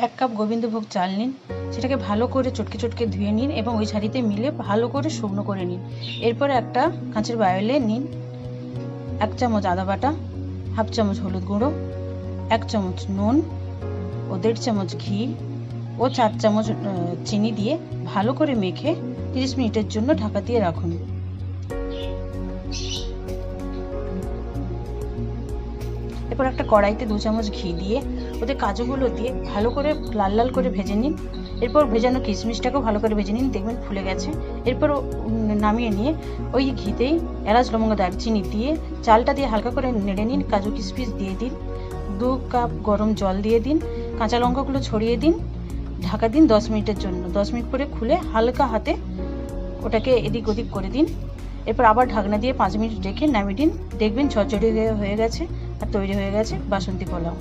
1 cup Gobindobhog চাল নিন, সেটাকে ভালো করে চটকে চটকে ধুয়ে নিন এবং ওই ছাড়িতে মিলে ভালো করে শুকনো করে নিন। এরপর একটা কাঁচের বায়োলে নিন 1 চামচ আদা বাটা, 1/2 চামচ হলুদ গুঁড়ো, 1 চামচ নুন ও 1.5 চামচ ঘি ও 4 চামচ চিনি দিয়ে ভালো করে মেখে 30 মিনিটের জন্য ঢাকা দিয়ে রাখুন। এরপর একটা কড়াইতে 2 চামচ ঘি দিয়ে ওতে কাজুগুলো দিয়ে ভালো করে লাল লাল করে ভেজে নিন। এরপর ভেজানো কিশমিশটাকেও ভালো করে ভেজে নিন, দেখবেন ফুলে গেছে। এরপর নামিয়ে নিয়ে ওই ঘিতেই এলাচ লবঙ্গ দারচিনি দিয়ে চালটা দিয়ে হালকা করে নেড়ে নিন, কাজু কিশমিশ দিয়ে দিন, 2 কাপ গরম জল দিয়ে দিন, কাঁচা লঙ্কাগুলো ছড়িয়ে দিন, ঢাকা দিন 10 মিনিটের জন্য। 10 মিনিট পরে খুলে হালকা হাতে ওটাকে এদিক ওদিক করে দিন। এরপর আবার ঢাকনা দিয়ে 5 মিনিট রেখে নামিয়ে দিন, দেখবেন ঝরঝরে হয়ে গেছে আর তৈরি হয়ে গেছে বাসন্তী পোলাও।